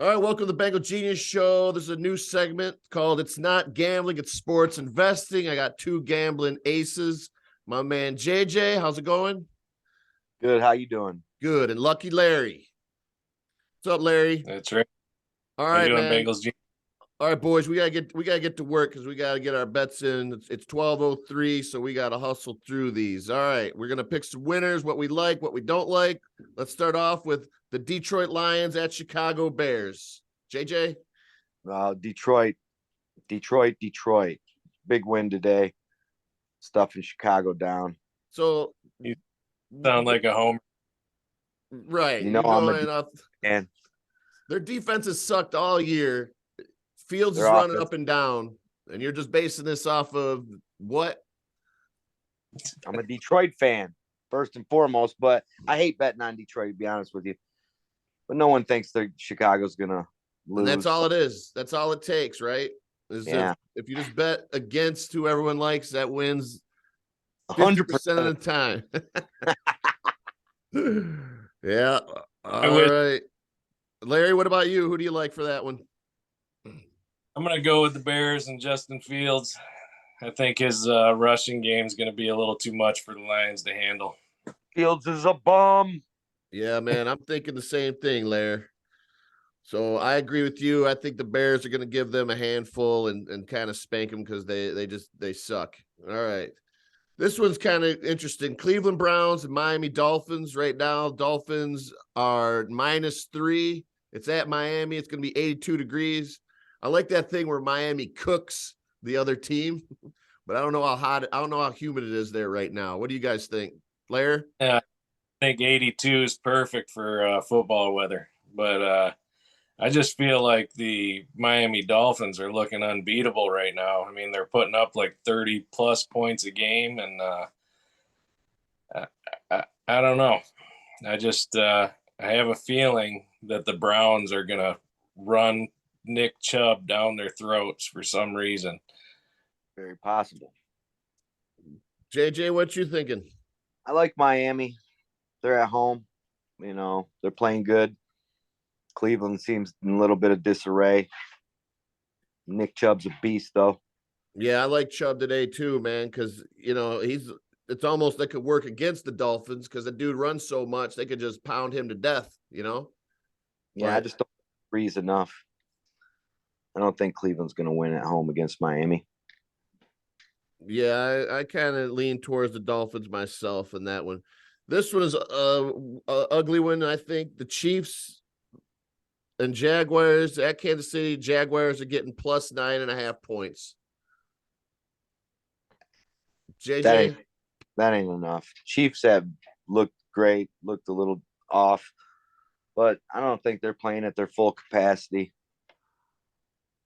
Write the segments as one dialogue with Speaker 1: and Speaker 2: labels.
Speaker 1: All right, welcome to the Bengal Genius Show. This is a new segment called It's Not Gambling, It's Sports Investing. I got two gambling aces. My man JJ, how's it going?
Speaker 2: Good. How you doing?
Speaker 1: Good. And Lucky Larry. What's up, Larry?
Speaker 3: That's right.
Speaker 1: All
Speaker 3: How you
Speaker 1: right,
Speaker 3: doing,
Speaker 1: man.
Speaker 3: Bengals?
Speaker 1: All right, boys, we gotta get to work because we gotta get our bets in. It's 12:03, so we gotta hustle through these. All right, we're gonna pick some winners, what we like, what we don't like. Let's start off with the Detroit Lions at Chicago Bears. JJ?
Speaker 2: Detroit. Big win today. Stuffing Chicago down.
Speaker 1: So
Speaker 3: You sound like a homer.
Speaker 1: right,
Speaker 2: You know
Speaker 1: you're
Speaker 2: I'm
Speaker 1: going
Speaker 2: a
Speaker 1: off.
Speaker 2: fan.
Speaker 1: Their defense has sucked all year. Fields is
Speaker 2: Their
Speaker 1: running
Speaker 2: offense.
Speaker 1: up and down, and you're just basing this off of what?
Speaker 2: I'm a Detroit fan first and foremost, but I hate betting on Detroit. To be honest with you, but no one thinks that Chicago's gonna lose.
Speaker 1: And that's all it is. That's all it takes, right? Is
Speaker 2: Yeah.
Speaker 1: if you just bet against who everyone likes, that wins
Speaker 2: 100%.
Speaker 1: 50% of the time. Yeah. All
Speaker 3: wish-
Speaker 1: right. Larry, what about you? Who do you like for that one?
Speaker 3: I'm going to go with the Bears and Justin Fields. I think his rushing game is going to be a little too much for the Lions to handle.
Speaker 2: Fields is a bum.
Speaker 1: Yeah, man, I'm thinking the same thing, Larry. So I agree with you. I think the Bears are going to give them a handful and kind of spank them because they suck. All right. This one's kind of interesting. Cleveland Browns and Miami Dolphins right now. Dolphins are -3. It's at Miami. It's going to be 82 degrees. I like that thing where Miami cooks the other team, but I don't know how humid it is there right now. What do you guys think? Blair?
Speaker 3: Yeah, I think 82 is perfect for football weather, but I just feel like the Miami Dolphins are looking unbeatable right now. I mean, they're putting up like 30 plus points a game, and I don't know. I have a feeling that the Browns are going to run Nick Chubb down their throats for some reason.
Speaker 2: Very possible.
Speaker 1: JJ, what you thinking?
Speaker 2: I like Miami. They're at home. They're playing good. Cleveland seems in a little bit of disarray. Nick Chubb's a beast, though.
Speaker 1: Yeah, I like Chubb today too, man, because it's almost they could work against the Dolphins because the dude runs so much they could just pound him to death,
Speaker 2: Yeah,
Speaker 1: But
Speaker 2: I just don't think Breeze enough. I don't think Cleveland's going to win at home against Miami.
Speaker 1: yeah, I kind of lean towards the Dolphins myself in that one. This one is a ugly one. I think the Chiefs and Jaguars at Kansas City. Jaguars are getting plus 9.5 points. JJ,
Speaker 2: That ain't enough. Chiefs have looked great, looked a little off, but I don't think they're playing at their full capacity.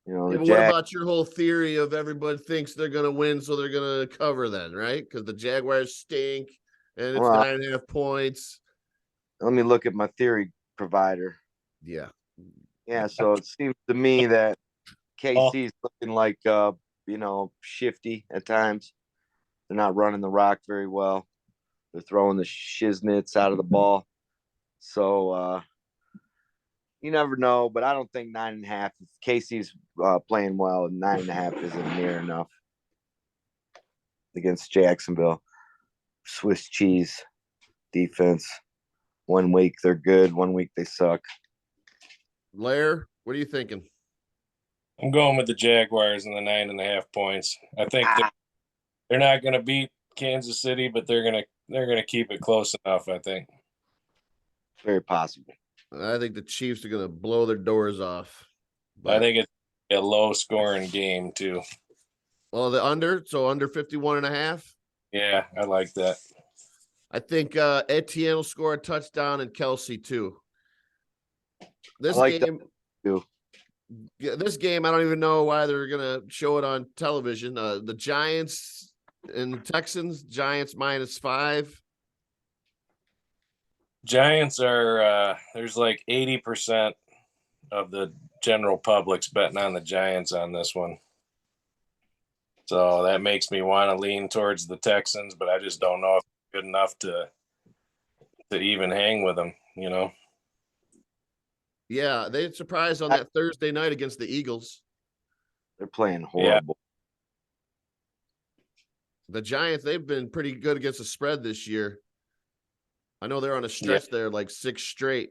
Speaker 1: yeah,
Speaker 2: The
Speaker 1: but what about your whole theory of everybody thinks they're going to win, so they're going to cover then, right? Because the Jaguars stink, and it's
Speaker 2: Well,
Speaker 1: 9.5 points.
Speaker 2: let me look at my theory provider.
Speaker 1: Yeah.
Speaker 2: Yeah, so it seems to me that KC's looking like shifty at times. They're not running the rock very well. They're throwing the shiznits out of the ball. So you never know, but I don't think 9.5. If Casey's playing well, 9.5 isn't near enough against Jacksonville. Swiss cheese defense. 1 week they're good, 1 week they suck.
Speaker 1: Lair, what are you thinking?
Speaker 3: I'm going with the Jaguars and the 9.5 points. I think they're not going to beat Kansas City, but they're going to keep it close enough, I think.
Speaker 2: Very possible.
Speaker 1: I think the Chiefs are going to blow their doors off.
Speaker 3: I think it's a low scoring game too.
Speaker 1: Well, the under 51.5.
Speaker 3: Yeah, I like that.
Speaker 1: I think Etienne will score a touchdown and Kelsey too. This
Speaker 2: I like
Speaker 1: game,
Speaker 2: too.
Speaker 1: this game, I don't even know why they're gonna show it on television. The Giants and the Texans. Giants -5.
Speaker 3: Giants are there's like 80% of the general public's betting on the Giants on this one. So that makes me want to lean towards the Texans, but I just don't know if it's good enough to even hang with them,
Speaker 1: Yeah, they surprised on that Thursday night against the Eagles.
Speaker 2: They're playing horrible.
Speaker 1: The Giants, they've been pretty good against the spread this year. I know they're on a stretch there, like 6 straight.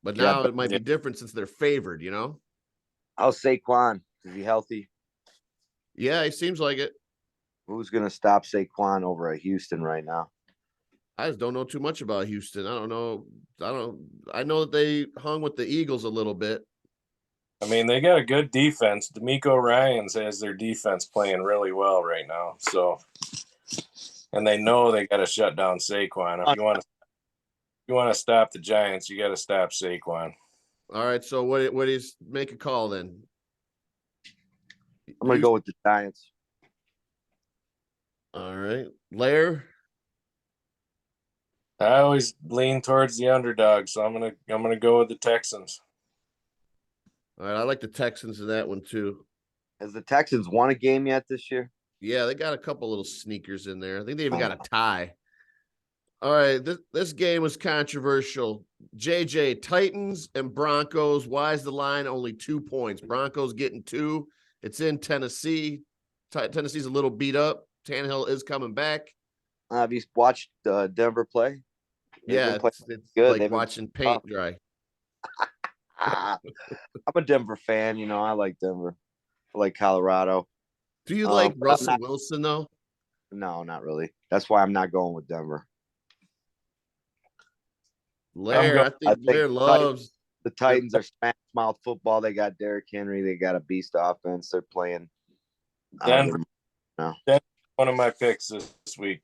Speaker 1: But now it might be different since they're favored, you know?
Speaker 2: How's Saquon? Is he healthy?
Speaker 1: Yeah, he seems like it.
Speaker 2: Who's going to stop Saquon over at Houston right now?
Speaker 1: I just don't know too much about Houston. I don't know. I know that they hung with the Eagles a little bit.
Speaker 3: I mean, they got a good defense. D'Amico Ryans has their defense playing really well right now. So, and they know they got to shut down Saquon. If you want to stop the Giants, you got to stop Saquon.
Speaker 1: All right. So what is make a call then?
Speaker 2: I'm going to go with the Giants.
Speaker 1: All right. Lair.
Speaker 3: I always lean towards the underdog, so I'm gonna go with the Texans.
Speaker 1: All right. I like the Texans in that one too.
Speaker 2: Has the Texans won a game yet this year?
Speaker 1: Yeah, they got a couple little sneakers in there. I think they even got a tie. All right. This game was controversial. JJ, Titans and Broncos. Why is the line only 2 points? Broncos getting 2. It's in Tennessee. Tennessee's a little beat up. Tannehill is coming back.
Speaker 2: Have you watched Denver play?
Speaker 1: Yeah, it's
Speaker 2: good.
Speaker 1: Like watching paint dry.
Speaker 2: I'm a Denver fan. You know, I like Denver. I like Colorado.
Speaker 1: Do you like Russell Wilson, though?
Speaker 2: No, not really. That's why I'm not going with Denver.
Speaker 1: Lair, I think Lair loves
Speaker 2: the Titans are smash mouth football. They got Derrick Henry. They got a beast offense. They're playing.
Speaker 3: Denver. Denver, one of my picks this week.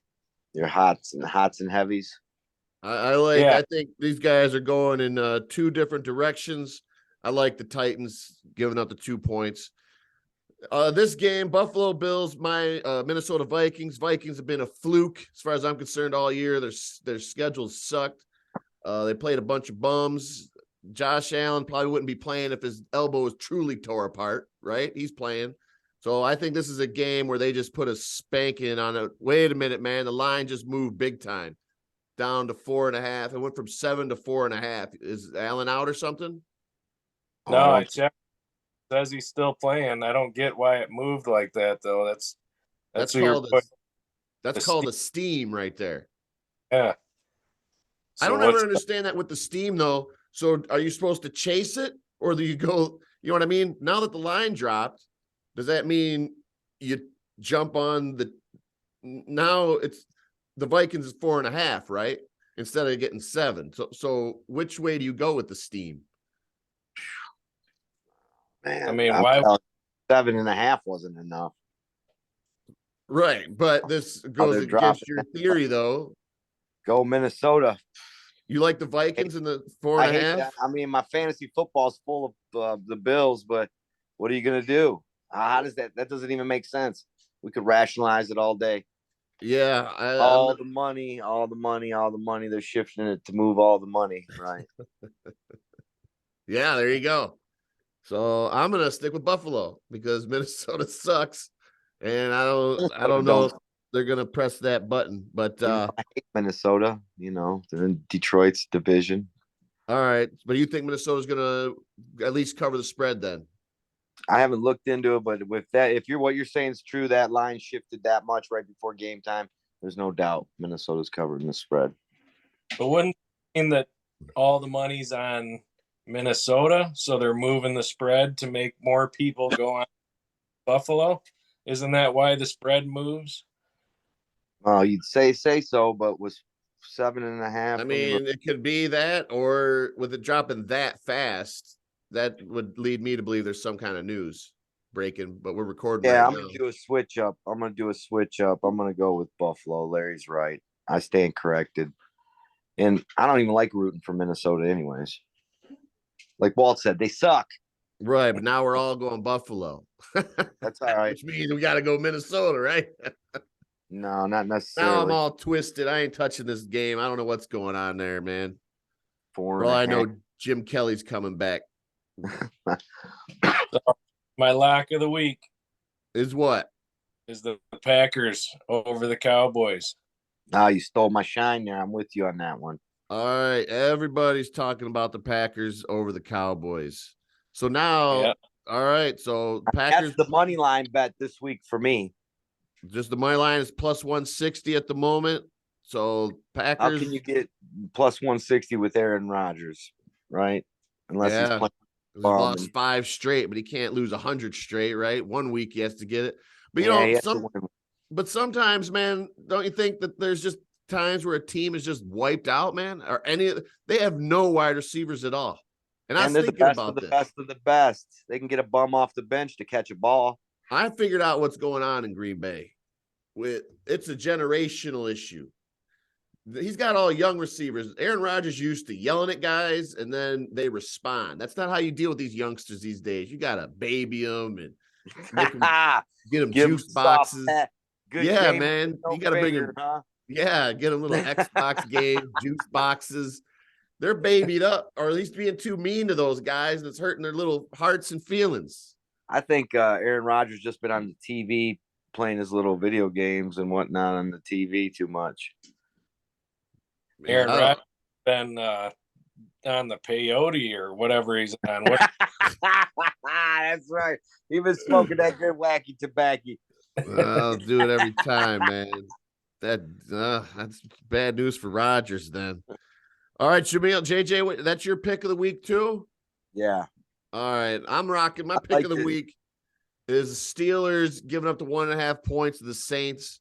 Speaker 2: Your hots and heavies.
Speaker 1: I think these guys are going in 2 different directions. I like the Titans giving up the 2 points. This game, Buffalo Bills, my Minnesota Vikings. Vikings have been a fluke as far as I'm concerned all year. Their schedules sucked. They played a bunch of bums. Josh Allen probably wouldn't be playing if his elbow was truly tore apart, right? He's playing. So I think this is a game where they just put a spanking on it. Wait a minute, man. The line just moved big time. Down to 4.5. It went from 7 to 4.5. Is Allen out or something?
Speaker 3: No, I checked. It says he's still playing. I don't get why it moved like that, though. That's
Speaker 1: called a steam right there.
Speaker 3: Yeah.
Speaker 1: So I don't ever understand that with the steam, though. So are you supposed to chase it, or do you go? You know what I mean? Now that the line dropped, does that mean you jump on the? Now it's the Vikings is 4.5, right? Instead of getting 7. So which way do you go with the steam?
Speaker 2: Man,
Speaker 3: I mean, why
Speaker 2: 7.5 wasn't enough?
Speaker 1: Right, but this goes against your theory, though.
Speaker 2: Go Minnesota.
Speaker 1: You like the Vikings in the 4.5?
Speaker 2: I mean, my fantasy football is full of the Bills, but what are you gonna do? How does that doesn't even make sense? We could rationalize it all day.
Speaker 1: Yeah,
Speaker 2: all the money. They're shifting it to move all the money, right?
Speaker 1: Yeah, there you go. So I'm gonna stick with Buffalo because Minnesota sucks, and I don't know if they're gonna press that button. But
Speaker 2: I hate Minnesota. You know, they're in Detroit's division.
Speaker 1: All right, but you think Minnesota's gonna at least cover the spread then?
Speaker 2: I haven't looked into it, but with that, if what you're saying is true, that line shifted that much right before game time. There's no doubt Minnesota's covering the spread.
Speaker 3: But wouldn't it mean that all the money's on Minnesota, so they're moving the spread to make more people go on Buffalo? Isn't that why the spread moves?
Speaker 2: You'd say so, but was 7.5.
Speaker 1: I mean, it could be that, or with it dropping that fast, that would lead me to believe there's some kind of news breaking. But we're recording.
Speaker 2: Yeah,
Speaker 1: right
Speaker 2: I'm gonna do a switch up. I'm gonna go with Buffalo. Larry's right. I stand corrected, and I don't even like rooting for Minnesota, anyways. Like Walt said, they suck.
Speaker 1: Right, but now we're all going Buffalo.
Speaker 2: That's all right.
Speaker 1: Which means we got to go Minnesota, right?
Speaker 2: No, not necessarily.
Speaker 1: Now I'm all twisted. I ain't touching this game. I don't know what's going on there, man.
Speaker 2: 4.5.
Speaker 1: For all I know, Jim Kelly's coming back.
Speaker 3: My lock of the week
Speaker 1: is what?
Speaker 3: Is the Packers over the Cowboys.
Speaker 2: You stole my shine there. I'm with you on that one.
Speaker 1: All right, everybody's talking about the Packers over the Cowboys. So now,
Speaker 3: Yep.
Speaker 1: all right, so Packers,
Speaker 2: That's the money line bet this week for me.
Speaker 1: just the money line is plus 160 at the moment. So
Speaker 2: How
Speaker 1: Packers,
Speaker 2: can you get plus 160 with Aaron Rodgers, right? Unless he's
Speaker 1: yeah,
Speaker 2: playing.
Speaker 1: he's lost 5 straight, but he can't lose 100 straight, right? 1 week he has to get it. But you
Speaker 2: Yeah,
Speaker 1: know,
Speaker 2: he has to win.
Speaker 1: but sometimes, man, don't you think that there's just times where a team is just wiped out, man? Or they have no wide receivers at all. And I was
Speaker 2: And they're the
Speaker 1: thinking
Speaker 2: best
Speaker 1: about
Speaker 2: of the
Speaker 1: this.
Speaker 2: best of the best. They can get a bum off the bench to catch a ball.
Speaker 1: I figured out what's going on in Green Bay. It's a generational issue. He's got all young receivers. Aaron Rodgers used to yelling at guys and then they respond. That's not how you deal with these youngsters these days. You got to baby them and make them, get them
Speaker 2: Give
Speaker 1: juice
Speaker 2: him soft
Speaker 1: boxes.
Speaker 2: pat. Good
Speaker 1: Yeah,
Speaker 2: game,
Speaker 1: man.
Speaker 2: no
Speaker 1: You got to bring
Speaker 2: finger,
Speaker 1: them.
Speaker 2: huh?
Speaker 1: Yeah, get them little Xbox game, juice boxes. They're babied up, or at least being too mean to those guys. That's hurting their little hearts and feelings.
Speaker 2: I think Aaron Rodgers just been on the TV playing his little video games and whatnot on the TV too much.
Speaker 3: Aaron Rodgers been on the peyote or whatever he's on.
Speaker 2: That's right. He was smoking that good wacky tobacco.
Speaker 1: I'll do it every time, man. That's bad news for Rodgers then. All right, Jamil, JJ, that's your pick of the week too?
Speaker 2: Yeah.
Speaker 1: All right, I'm rocking. My pick of the week is Steelers giving up the 1.5 points to the Saints.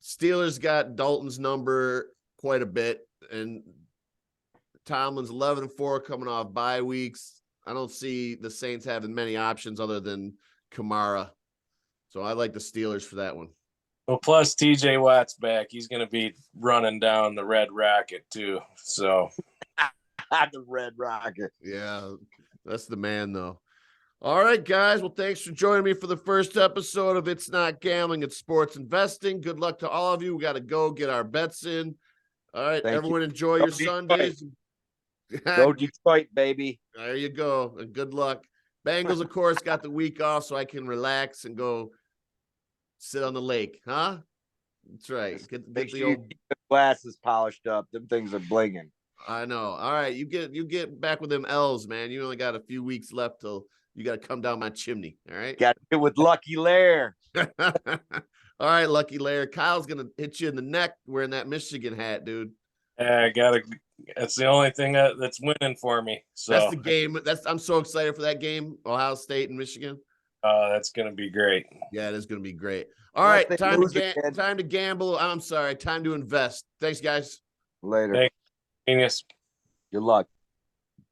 Speaker 1: Steelers got Dalton's number quite a bit, and Tomlin's 11-4 coming off bye weeks. I don't see the Saints having many options other than Kamara. So I like the Steelers for that one.
Speaker 3: Well, plus TJ Watt's back. He's going to be running down the Red Rocket too. So
Speaker 2: the Red Rocket.
Speaker 1: Yeah, that's the man though. All right, guys. Well, thanks for joining me for the first episode of It's Not Gambling, It's Sports Investing. Good luck to all of you. We got to go get our bets in. All right, everyone, enjoy your Sundays.
Speaker 2: Go Detroit, baby.
Speaker 1: There you go. And good luck. Bengals, of course, got the week off so I can relax and go sit on the lake, huh? That's right.
Speaker 2: Make sure you keep the glasses polished up. Them things are blinging.
Speaker 1: I know. All right, you get back with them L's, man. You only got a few weeks left till you got to come down my chimney. All right.
Speaker 2: Got to get with Lucky Lair.
Speaker 1: All right, Lucky Lair. Kyle's gonna hit you in the neck wearing that Michigan hat, dude.
Speaker 3: I gotta. That's the only thing that's winning for me. So
Speaker 1: that's the game. I'm so excited for that game. Ohio State and Michigan.
Speaker 3: That's gonna be great.
Speaker 1: Yeah, it is gonna be great. All right, time to gamble. I'm sorry, time to invest. Thanks, guys.
Speaker 2: Later.
Speaker 3: Thanks, genius.
Speaker 2: Good luck.